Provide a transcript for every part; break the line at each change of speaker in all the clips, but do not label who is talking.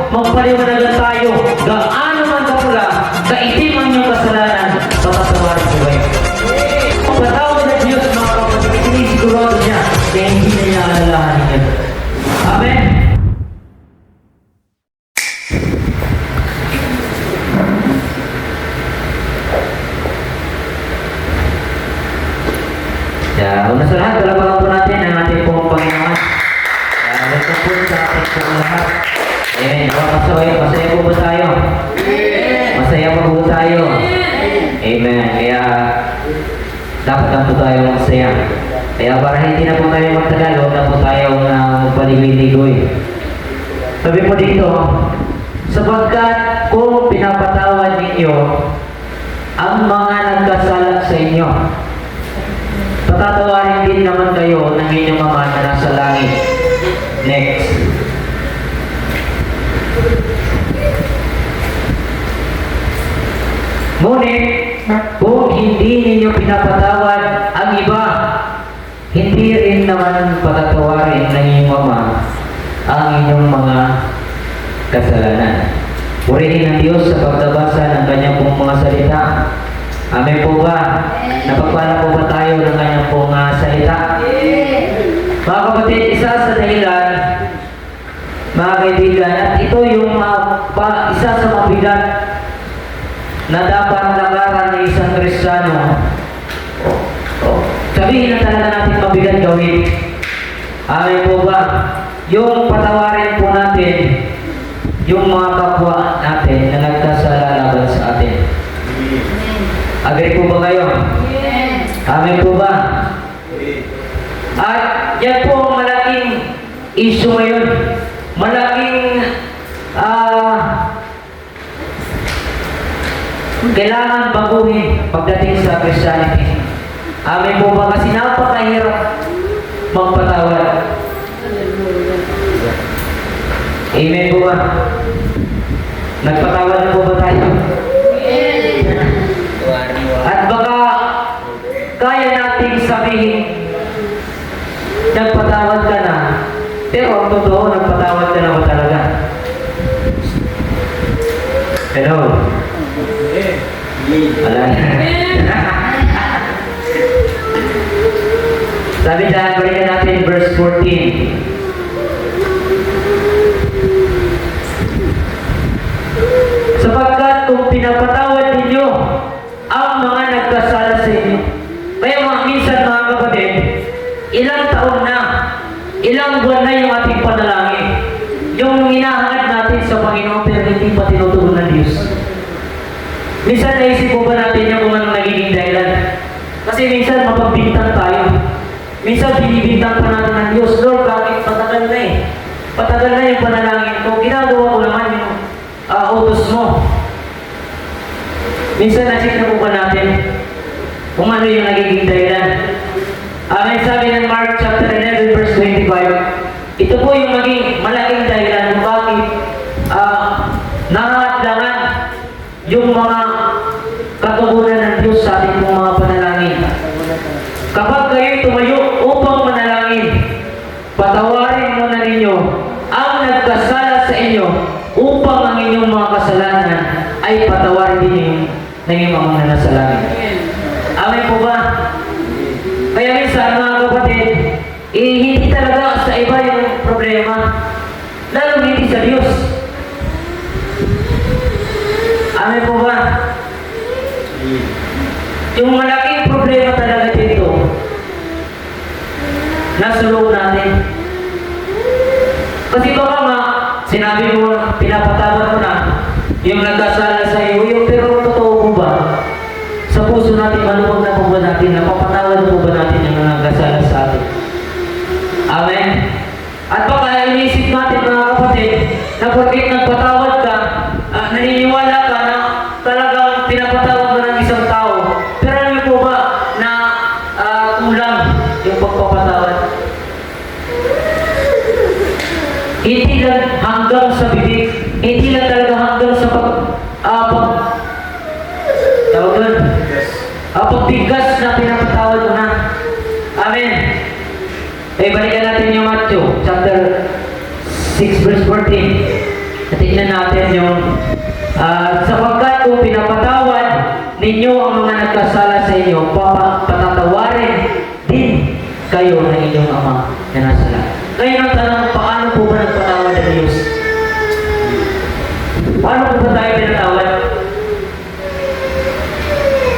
magpaliwanagan tayo. Gaano man kapula, kaitim ang iyong kasalanan, patatawarin ko kayo. Ang patawad ng Diyos, mga kapatid, sinisigurado niya, kaya hindi na niya alalahanin niya. Amen? Una sa lahat, dalawa po natin ang ating pong Panginoon. Welcome po sa ating pong lahat. Amen. Masaya po ba tayo? Masaya po po tayo? Amen. Kaya dapat lang po tayo masaya. Kaya para hindi na po tayo magtagal, huwag na po tayo magpaligoy-ligoy. Sabi po dito, sapagkat kung pinapatawad ninyo ang mga nagkasala sa inyo, patatawarin din naman kayo ng inyong Ama na nasa langit. Next. Ngunit, kung hindi ninyo pinapatawad ang iba, hindi rin naman patatawarin ng inyong Ama ang inyong mga kasalanan. Purihin ang Diyos sa pagbabasa ng kanyang pong mga salita. Amen po ba? Napagpala po ba tayo ng kanyang pong salita? Mga kapatid, isa sa dahilan, mga kaibigan, at ito yung isa sa mabigat na dapat lakaran ng isang Kristiyano. Sabihin na talaga natin mabigat gawin. Amen po ba? Yung patawarin po natin yung mga kapwa natin na nagkasala laban sa atin. Agree po ba kayo? Yes. Amen po ba? At yan po ang malaking issue ngayon. Malaking kailangan baguhin pagdating sa Christianity. Amen po ba? Kasi napakahirap magpatawad. Amen po ba? Nagpatawad na po ba tayo? At baka kaya nating sabihin, nagpatawad ka na, pero ang totoo, nagpatawad ka na ba talaga? Hello? Wala na. Sabi dahil, balikan natin verse 14. Sapagkat kung pinapatawad ninyo ang mga nagkasala sa inyo. Kaya minsan mga kapatid, ilang taon na, ilang buwan na yung ating panalangin. Yung hinahangad natin sa Panginoon pero hindi pa tinutugon ng Diyos. Minsan naisip po ba natin yung mga nagiging dahilan? Kasi minsan mapagbintang tayo. Minsan binibintang pa natin ng Diyos. Lord, bakit patagal na eh? Patagal na yung panalangin ko. Ginagawa ko naman yung utos mo. Minsan na-check na po ba natin kung ano yung nagiging dahilan? Amen, sabi ng Mark chapter 11 verse 25, ito po yung maging malaking dahilan kung bakit nangangailangan yung mga katugunan ng Diyos sa ating mga panalangin. Kapag kayo tumayo upang manalangin, patawarin mo na ninyo ang nagkasala sa inyo upang ang inyong mga kasalanan ay patawarin din ng inyong mga nanasalangin. Amen po ba? Kaya minsan mga kapatid, hindi talaga sa iba yung problema, lalo hindi sa Diyos. Amen po ba? Yung malaking problema talaga dito, nasa loob natin. Kasi baka nga, sinabi mo, pinapatawad mo na, yung nagkasala sa iyo, yung pero totoo po ba? Sa puso natin, maluwag na po ba natin, napapatawad po ba natin yung nagkasala sa atin? Amen? At baka inisip natin mga kapatid, na porkit nagpatawad ka, naniniwala ka na talagang pinapatawad mo ng isang tao, pero alam po ba na kulang yung pagpapatawad? Hindi lang hanggang sa bibig, hindi lang talaga hanggang sa pagbigkas na pinapatawad mo na. Amen. Eh, balikan natin yung Matthew chapter 6 verse 14. Tingnan natin yung sapagkat kung pinapatawad ninyo ang mga nagkasala sa inyo, patatawarin din kayo ng inyong Ama na nasa langit. Ngayon ang tanong, paano po ba nagpatawad ang Diyos? Paano po ba tayo pinatawad?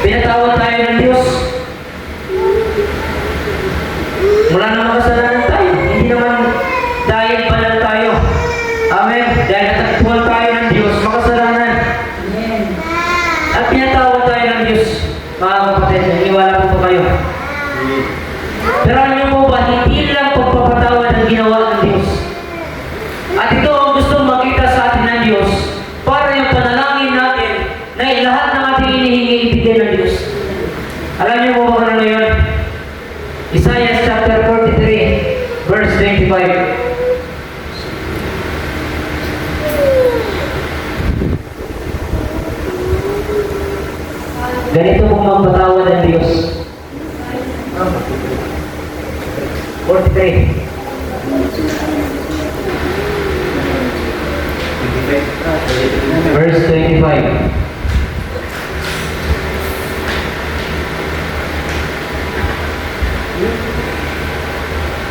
Pinatawad tayo ng Diyos. Mula na makasalanan tayo. Hindi naman dahil banal tayo. Amen. Dahil nataktuhan tayo ng Diyos, makasalanan. At pinatawad tayo ng Diyos. Mga kapatid, iniwala po ba kayo? Pero alam niyo po ba, hindi lang pagpapatawad ang ginawa ng Diyos. At ito ang gusto makita sa atin ng Diyos para yung panalangin natin na lahat ng ating inihingi ibigay ng Diyos. Alam niyo po ba kung ano yun? Isaiah chapter 43, verse 25. Ganito kung magpatawad ang Diyos. 43. Verse 25.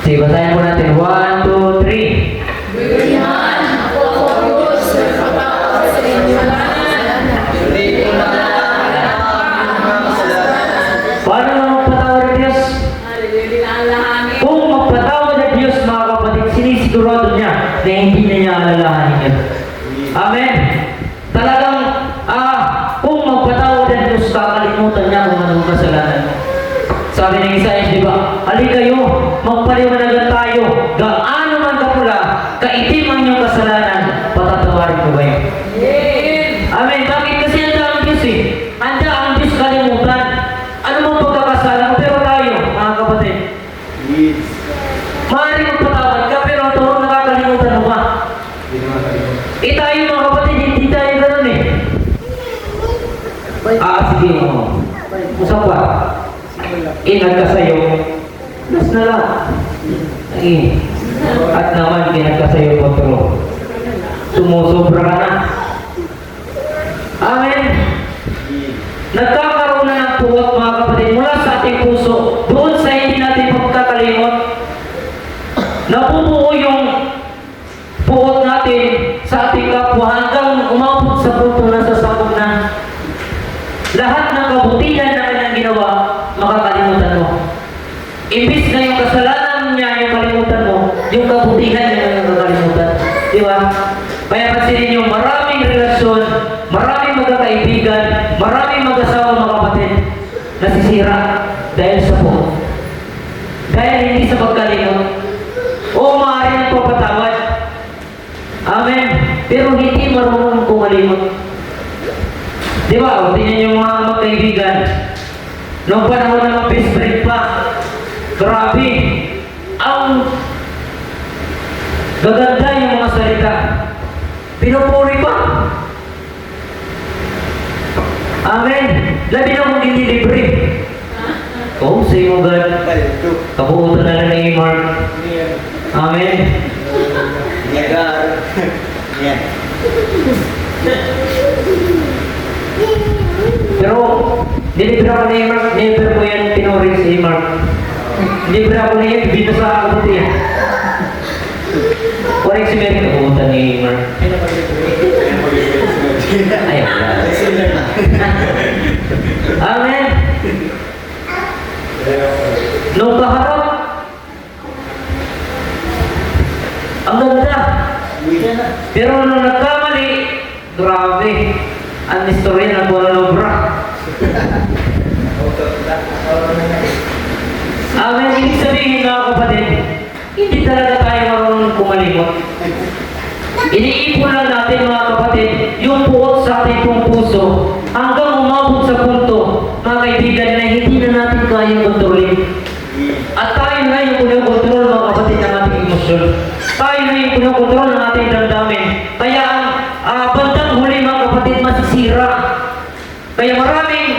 Sige, basahin po natin. 1, 2, 3.
Ganyan, ako Diyos, nagpatawad sa inyong kasalanan. Hindi ko na
Paano nga magpatawad ang Diyos? Kung magpatawad ang Diyos, mga kapatid, sinisigurado niya na hindi na niya alalahanin yun. Amen? Talagang, kung magpatawad ang Diyos, kakalimutan niya kung anong kasalanan mo. Sabi ng Isaiah, di ba? Halika kayo, magpaliwanagan tayo. Gaano man kapula, kaitim ang iyong kasalanan, patatawarin ko ba yun? Amen. Bakit? Kasi handa ang Diyos eh. Handa ang Diyos kalimutan. Ano mong pagkakasala mo? Pero tayo, mga kapatid. Maaaring magpatawad ka, pero ito nakakalimutan mo ba? Tayo mga kapatid, hindi tayo ganun eh. Sige mo. Usap ba? Nagkasayo. Mas na lang. At naman, nagkasayo kontrol. Sumusobra ka na. Amen. Nagkakaroon na ng puwat, mga kapatid, mula sa ating puso, doon sa hindi natin pagkakalimot. Nabubuo yung puwat natin sa ating kapwa hanggang umabot sa punto na sasabog na lahat ng kabutihan na kanyang ginawa, makakalimutan mo. Imbis na yung kasalanan niya yung kalimutan mo, yung kabutihan niya yung kakalimutan. Di ba? Kaya pansinin niyo, maraming relasyon, maraming magkakaibigan, maraming mag-asawa, mga kapatid, nasisira dahil sa po. Dahil hindi sa pagkalimot. O maaari ng papatawad. Amen. Pero hindi marunong kumalimot. Di ba? O, tingnan niyo mga magkaibigan. Noong panahon ng best friend pa, grabe, ang gaganda yung mga salita. Pinupuri pa. Amen. Labi na kung dinilibre. Oh, say mo God. Kabuutan na lang ni Mark. Amen. Pero, nilibre ako ni Mark. Never ko yan pinuri si Mark. Nilibre ako na yan. Bito sa ako dito yan. Correct si Mary. Kabuutan ni Mark. Ayaw na. Amen. Nung kaharap, ang ganda. Pero nung nagkamali, grabe. Ang istorya ng Kuala Lumpur. Amen. Ibig sabihin, mga kapatid, hindi talaga tayo marunong kumalimot. Iniipon lang natin, mga kapatid, yung puot sa ating pong puso hanggang umabot sa punto, mga kaibigan, na hindi na natin kayang kontrolin. At tayo na yung punokontrol, mga kapatid, ng ating emosyon. Tayo na yung punokontrol ng ating damdamin. Kaya ang bandang huli, mga kapatid, masisira. Kaya maraming,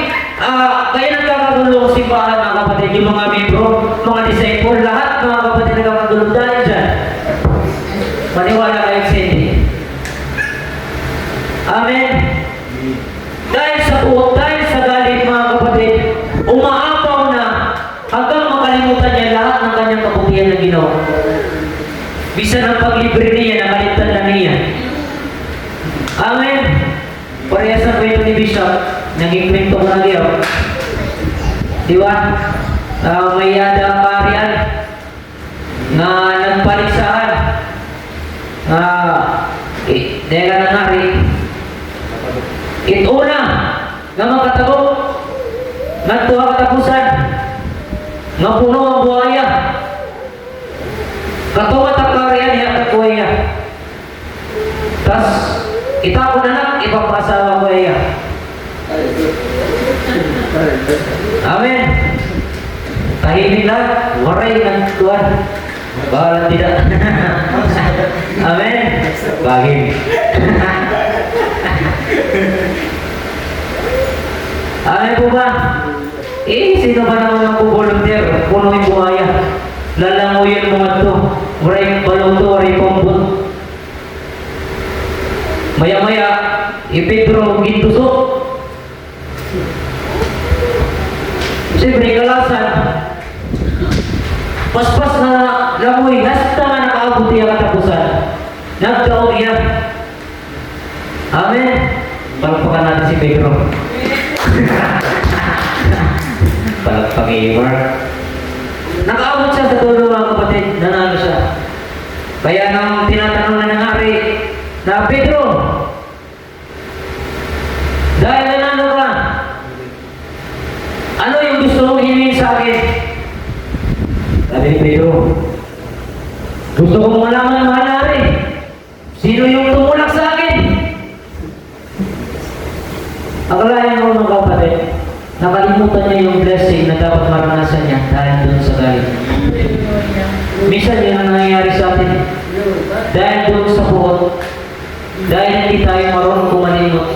kaya nagkakagulo simbahan, mga kapatid, yung mga membro, mga disciple, lahat, mga kapatid, nagkakagulo dahil dyan. Maniwala kayo sa hindi. kabutihan na ginawa. Bisan ang paglibre niya, nakaligtan na niya. Amen. Parehas na kwento ni Bishop, naging kwento ko na niya. Di ba? May yada parian na nagpaligsahan. Dela na nari. Ituna nga makatagok. Nagtuha katapusan. Nga puno ang buhaya. Katuwa takarian niya kakuya. Tas itapo na lang ipapasawa ko iya. Amen. Tahimik lang, waray ng tuwan. Bahala tidak. Amen. Bagay. Amen po ba? Sino ba naman ang volunteer? Puno yung buhaya. Lalangoyin mo ito. Waray baluto, waray pambut. Maya-maya, ipidro gintusok. Siyempre, kalasan. Paspas na lamoy, hasta nga nakaabot niya katapusan. Nagdaog niya. Amen. Palagpakan natin si Pedro. Palagpakan Mark. Nakaabot siya sa tulo mga kapatid. Nanalo siya. Kaya nang tinatanong na nangyari, na Pedro, dahil nanalo ka, ano yung gusto mong hingin sa akin? Sabi ni Pedro, gusto kong malaman mangyari. Sino yung tumulak sa akin? Akalain mo mga kapatid, nakalimutan niya yung blessing na dapat maranasan niya dahil doon sa galit. Minsan yun ang nangyayari sa atin. Dahil doon sa buhot, dahil hindi tayo marunong kumalimot,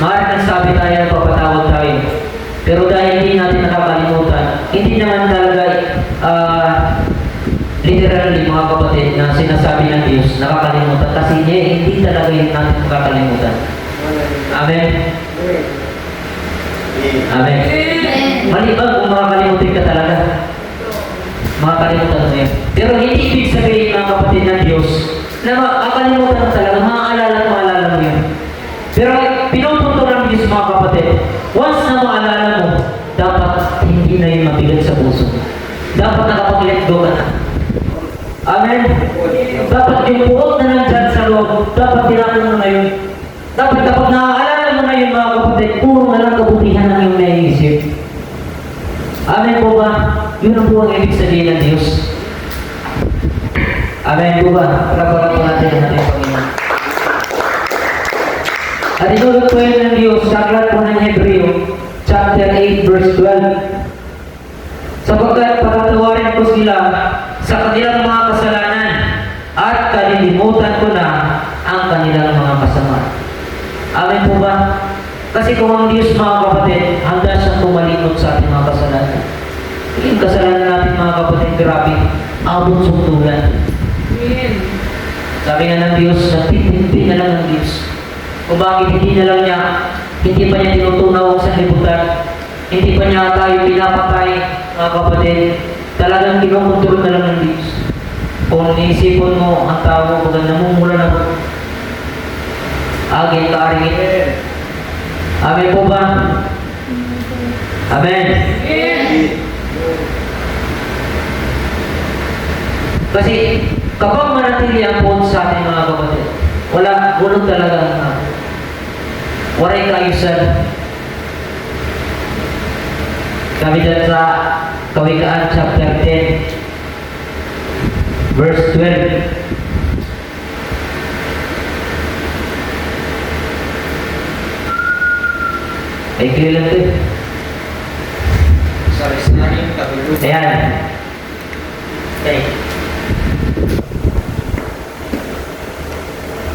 maaaring nagsabi tayo na papatawad tayo. Pero dahil hindi natin nakakalimutan, hindi naman talaga literally mga kapatid na sinasabi ng Diyos, nakakalimutan. Kasi hindi talaga yun natin nakakalimutan. Amen? Amen? Malibag kung makakalimutin ka talaga. Makakalimutan mo yan. Pero hindi ibig sabihin mga kapatid ng Diyos na makakalimutan mo talaga, maaalala mo yan. Pero pinupunto ng Diyos mga kapatid, once na maalala mo, dapat hindi na yung mabigat sa puso. Dapat nakapag-let go ka na. Amen? Dapat yung buhok na nandyan sa loob, dapat tinapon mo na yun. Dapat kapag naaalala mo na yun mga kapatid, puro na lang kabutihan ang iyong naiisip. Amen po ba? Yun ang po ang ibig sabihin ng Diyos. Amen po ba? Pagkapalan po natin ang ating Panginoon. At itulog po yun ng Diyos sa aklat po ng Hebreo, chapter 8, verse 12. Sapagkat patatawarin ko sila sa kanilang mga kasalanan at kalilimutan ko na ang kanilang mga kasamaan. Amen po ba? Kasi kung ang Diyos mga kapatid, handa siyang tumalimot sa ating mga kasalanan. Yung kasalanan natin mga kapatid, grabe, abot suntulan. Sabi nga ng Diyos, nagtitinti na lang ng Diyos. Kung bakit hindi na lang niya, hindi pa niya tinutunaw sa libutan, hindi pa niya tayo pinapatay, mga kapatid, talagang kinukontrol na lang ng Diyos. Kung niisipon mo, ang tao mo, namumula na mo. Agin ka aringin. Amen po ba? Amen. Kasi kapag manatili ang puhot sa ating mga kapatid, walang talaga waray kaayusan. Kami dyan sa Kawikaan chapter 10 verse 12. Ay kailan ito? Ayan. Okay.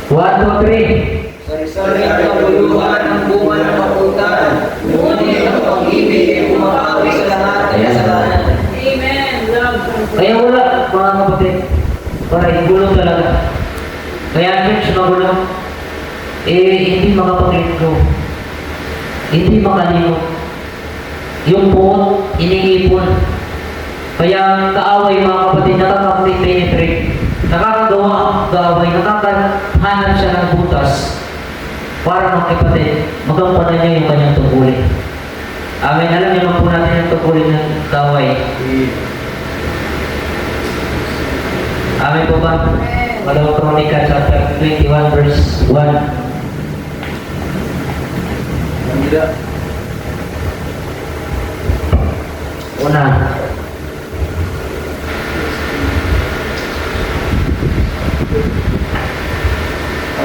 1, 2, 3.
Sari-sari ang kabuluhan ng bunga ng kapuntahan. Ngunit ang pag-ibig ay kumakawi sa lahat ng kasalanan.
Amen. Love.
Kaya wala, mga kapatid. Para igulong talaga. Kaya church magulong, hindi makapag-let-go. Hindi makalimot. Yung buhot, iniipon. Kaya ang kaaway mga kapatid, nakaka-penetrate, nakakagawa ang kaaway, nakakahanap siya ng butas para mga kapatid, magampanan niya yung kanyang tungkulin. Amen. Alam niyo naman po natin ang tungkulin ng kaaway. Amen po ba? Malawang Kronika chapter 21 verse 1.
Tidak.
Una.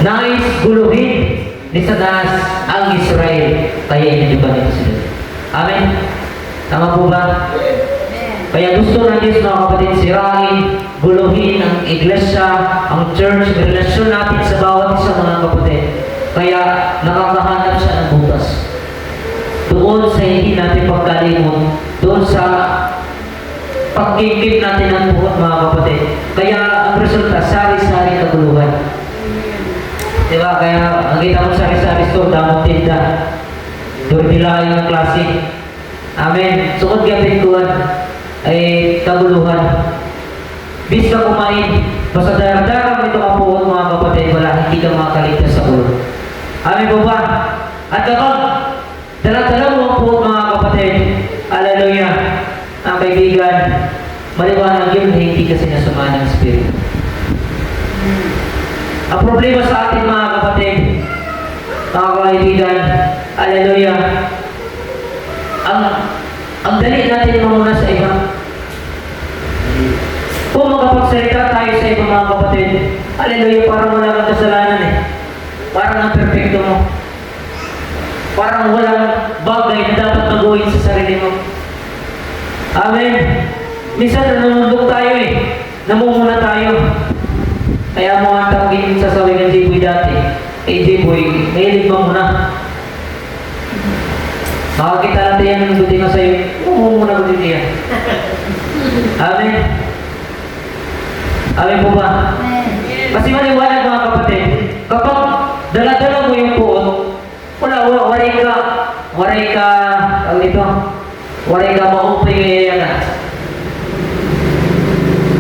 Nais guluhin ni Satanas ang Israel, kaya inijuban nito sila. Amen? Tama po ba? Kaya gusto ng Diyos mga kapatid, sirain, guluhin ang iglesia, ang church, ang relasyon natin sa bawat isa mga kapatid. Kaya nakakahanap siya ng butas. Doon sa hindi natin pagkalimot, doon sa pagkikip natin ng buhat mga kapatid. Kaya ang resulta, sari-sari kaguluhan. Diba? Kaya nakita mo sari-sari store, damang tinda. Doon nila yung klase. Amen. Sukod gabit kuwan ay kaguluhan. Bis ka kumain, basta daram-daram ito kapuot mga kapatid, wala, hindi ka makakaligtas sa ulo. Amen po ba? At kapag dala-dala mo ang puot mga kapatid, hallelujah, ang kaibigan, maliwanag yun, hindi kasi nasama ng Espiritu. Ang problema sa atin mga kapatid, mga kaibigan, hallelujah, ang dali natin mamuna sa iba. Kung makapagsalita tayo sa iba mga kapatid, hallelujah, parang wala kang kasalanan eh. Parang ang perfecto mo. Parang walang bagay na dapat maguhin sa sarili mo. Amen. Minsan nanunundok tayo eh. Namumuna tayo. Kaya mo ang tawagin sa sawi ng Jiboy dati. Eh Jiboy, mahilig mo muna. Makakita natin yan ng buti na sa'yo. Muna ko din yan. Amen. Amen po ba? Kasi maliwanag mga kapatid, kapag dala-dala mo yung puot, waray ka maupay ngayon.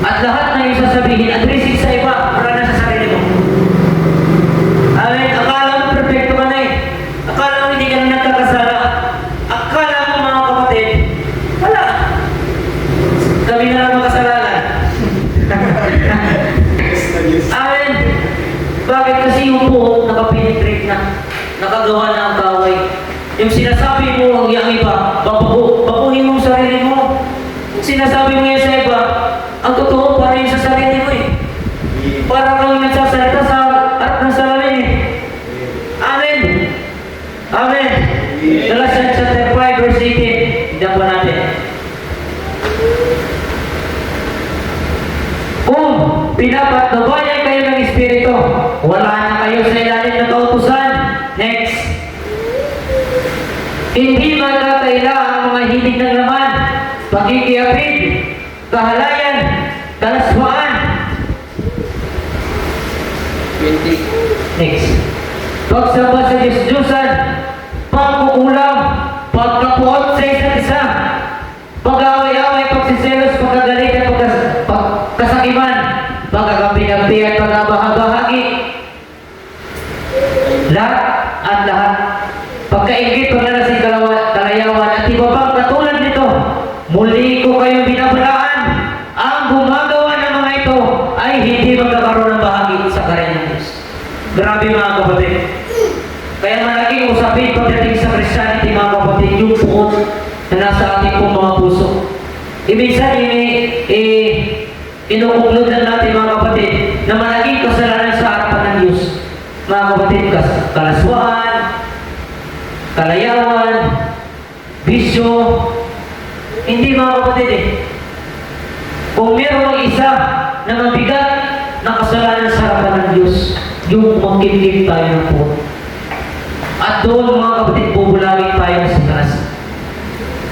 At lahat na yung sasabihin, addressing sa iba, para na sa sarili mo. Amen. Akala mo perfecto ka na eh. Akala mo hindi ka na nagkakasala. Akala mo mga kapatid, wala. Kami na lang makasalanan. Amen. Bakit kasi yung puot nakapenetrate na, nakagawa na ang kaway. Yung sinasabi mo ang iba, babuhin mo ang sarili mo. Sinasabi mo yan sa iba, ang totoo para yun sa sarili mo eh. Para kang nagsasalita sa harap ng salamin eh. Amen. Amen. Galatians chapter 5 verse 18. Tignan po natin. Kung pinapatnubayan kayo ng Espiritu, wala na kayo sa ilalim ng kautusan. Next. Hindi magkakaila ang mga hilig ng laman, pagkikiapid, kahalayan, kalaswaan.
20.
Next. Pagsamba sa Diyos-Diyosan, pagkukulam, pagkapuot sa isa't isa, pag-away-away, pagsiselos, pagkagalit at pagkasakiman, pagkakapinagpi at pagkabahagi. Lahat at lahat. Pagkaingit, paglalasing kalayawan at iba pang katulad nito, muli ko kayong binabalaan. Ang gumagawa ng mga ito ay hindi magkakaroon ng bahagi sa karya ng Diyos. Grabe mga kapatid. Kaya malaking usapin pagdating sa Christianity mga kapatid, yung puot na nasa ating pong mga puso. Ibigsan inuuklod natin mga kapatid na malaking kasalanan sa harapan ng Diyos. Mga kapatid, kalaswaan, kalayawan, bisyo, hindi mga kapatid eh. Kung mayroong isa na mabigat na kasalanan sa harapan ng Diyos, yung magkimkim tayo ng puot. At doon mga kapatid, bubulagin tayo sa Satanas.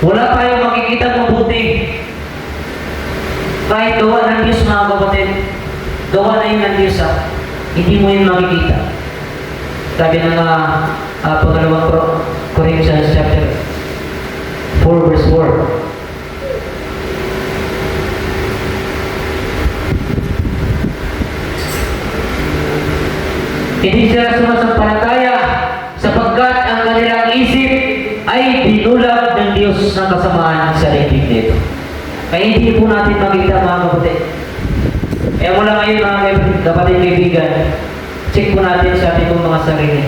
Wala tayong makikita mabuti. Kahit gawa ng Diyos mga kapatid, gawa na yun ng Diyos hindi mo yun makikita. Sabi ng pangalawang Corinthians chapter 4 verse 4. Hindi sila sumasampalataya sapagkat ang kanilang isip ay binulag ng Diyos ng kasamaan sa daigdig nito. Kaya hindi po natin makita mga kapatid. Kaya mula ngayon mga kapatid kaibigan, check po natin sa ating mga sarili.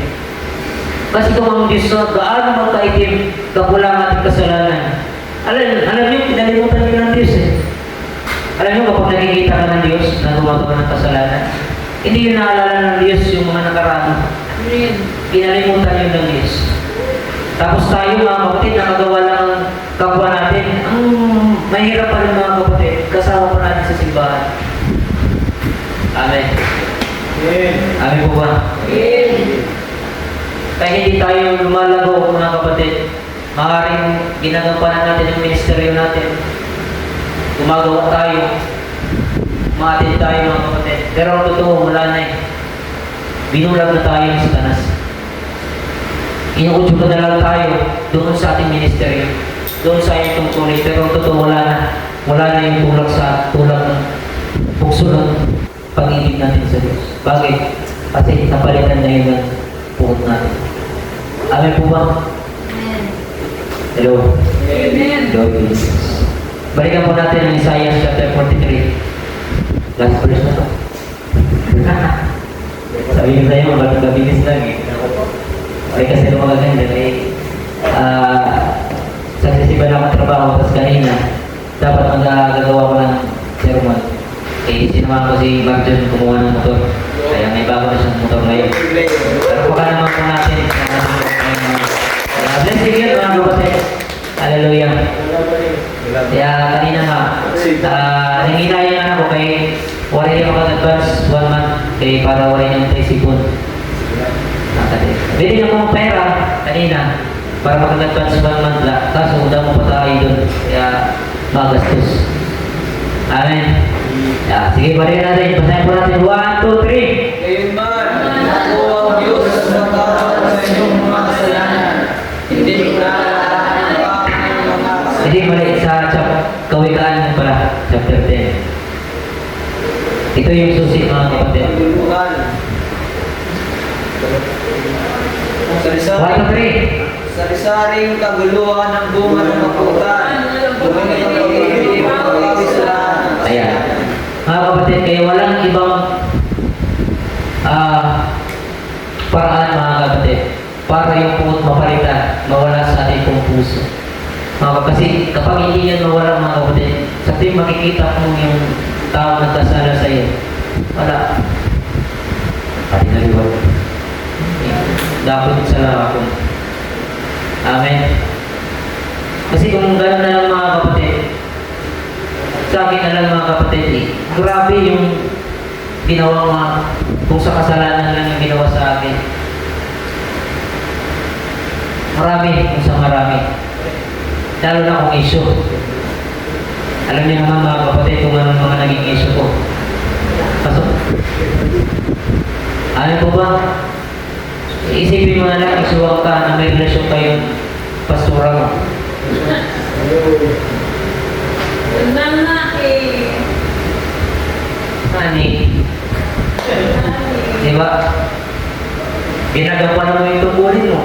Kasi kung ang Diyos na gaano magkaitim, kakulangan at kasalanan. Alam niyo, pinalimutan niyo ng Diyos eh. Alam niyo, kapag nakikita ka ng Diyos na gumagawa ng kasalanan, hindi yun naalala ng Diyos yung mga nakaraan. Pinalimutan yun ng Diyos. Tapos tayo mga kapatid, nakagawa lang ang kapwa natin. Ang mahirap pa rin mga kapatid, kasama pa natin sa simbahan. Amen. Amen po ba? Kaya hindi tayo lumalago mga kapatid. Maaaring ginagampanan natin yung ministeryo natin. Gumagawa tayo. Umatid tayo mga kapatid. Pero ang totoo, wala na eh. Binulag na tayo sa tanas. Inuudyok na lang tayo doon sa ating ministeryo. Doon sa ating tungkulin. Pero ang totoo, wala na. Wala na yung tulak ng bukso ng pag-ibig natin sa Diyos. Bakit? Kasi napalitan na yun ng puot natin. Amen po ba? Hello?
Amen.
Lord Jesus. Balikan po natin ang Isaiah chapter 43. Last verse na to. Sabihin tayo, mabilis lang eh. Okay, kasi lumaga ganyan eh. Sagsisiba na akong trabaho, tapos kanina, dapat magagawa ko ng sermon. Eh, sinamahan ko si Mark John kumuha ng motor. Kaya may bago na siyang motor ngayon. Pero baka naman po natin. Blessing yun mga kapatid. Hallelujah. Kaya kanina nga, nanginayang ako kay wala yung mag-advance 1 month kay para wala yung sipon. Bili na akong pera kanina para mag-advance 1 month lang. Kaso daw mo pa tayo doon. Kaya magastos. Amen. Sige, balikan natin. Basahin po natin. 1, 2, 3.
Ngayon man, ako ang Diyos na magkakaroon sa inyong mga kasalanan. Hindi ko na ang mga kasalanan.
Hindi, mali sa Kawikaan pala, chapter 10. Ito yung susi mga kapatid.
Pagduluhan. Sari-saring kaguluhan ng bunga ng maputan. Bumili ang pag-ibig ng pagkakasalan.
Ayan. Mga kapatid, kaya walang ibang paraan mga kapatid para yung puot mapalitan, mawala sa ating pong puso. Kasi kapag hindi yan mawala mga kapatid, sa tuwing makikita mo yung tao nagkasala sa iyo, wala. Pati na liwan. Dapat sa lakon. Amen. Kasi kung gano'n na lang mga kapatid, sa akin na lang mga kapatid grabe yung ginawa mga, kung sa kasalanan lang yung ginawa sa akin. Marami, kung sa marami. Lalo na kung issue. Alam niyo naman mga kapatid kung anong mga naging issue ko. Pasok. Ano po ba? Isipin mo na lang, isuwag ka na may relasyon kayong pastora mo. Hani. Diba? Ginagawa mo yung tungkulin mo.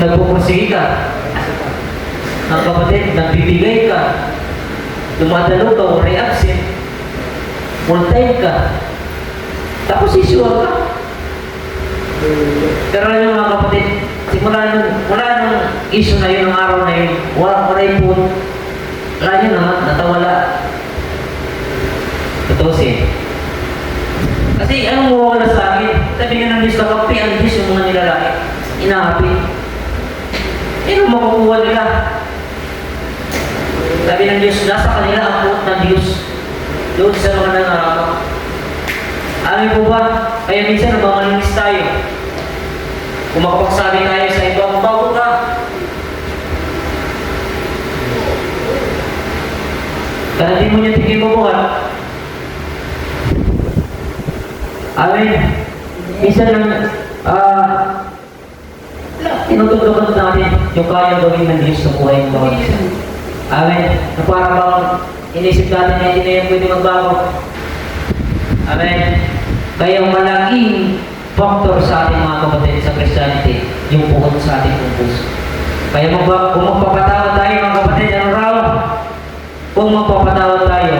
Nagpupursige ka. Ang kapatid, nagbibigay ka. Dumadalo ka o reaction. Full time ka. Tapos isuwag ka. Pero yung mga kapatid, simula nung issue na yun, ng araw na yun, wala yung po. Wala yun naman, natawala. Totoo siya. Kasi anong mawawala sa akin? Sabi nga ng Diyos, kakampi ang Diyos yung mga nilalaki. Inahapi. Anong makukuha nila? Sabi ng Diyos, nasa kanila ang puot ng Diyos. Doon sa mga nangarap. Amin po ba? Kaya minsan nabamalinis tayo. Kung makapagsabi tayo sa ibang bago ka. Kaya di mo niya tingin mabuhat. Amen. Minsan lang, tinututukan natin yung kaya gawin ng Diyos sa buhay ng bawat isa. Amen. Na para bang inisip natin na hindi na yan pwede magbago. Amen. Kaya malaking factor sa ating mga kapatid sa Christianity, yung puhod sa ating puso. Kaya kung magpapatawad tayo mga kapatid, ano raw? Kung magpapatawad tayo,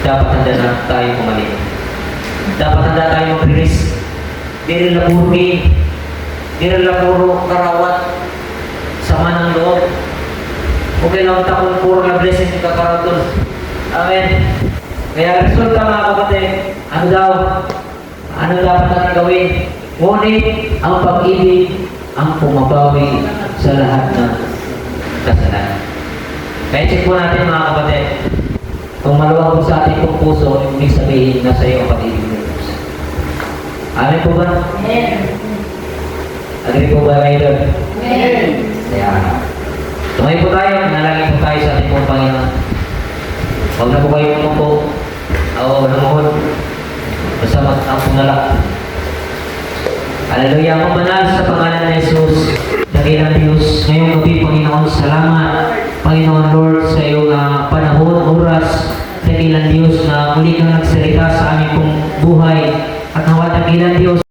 dapat handa na tayo pumaling. Dapat handa tayo mag-risk. Di rin lang puro gain. Di rin lang puro karawat. Sama ng loob. Okay lang kung puro na blessing yung kakaroon doon. Amen. Kaya resulta mga kapatid, ano daw? Ano dapat natin gawin? Ngunit ang pag-ibig ang pumabawi sa lahat ng kasalanan. Kaya check po natin mga kapatid. Kung maluwag po sa ating puso, ibig sabihin na sa iyo ang pag-ibig ng Diyos. Amen po ba?
Amen.
Agree po ba kayo doon?
Amen.
Kaya, tumayo po tayo, nalangin po tayo sa ating pong Panginoon. Huwag na po kayo umupo. O lumuhod. Basta ang punalak. Hallelujah. Ang banal sa pangalan ng Jesus, dakilang Diyos, ngayong gabi, Panginoon, salamat, Panginoon Lord, sa iyong panahon, oras, dakilang Diyos, na muli kang nagsalita sa aming pong buhay. At nawa, dakilang Diyos,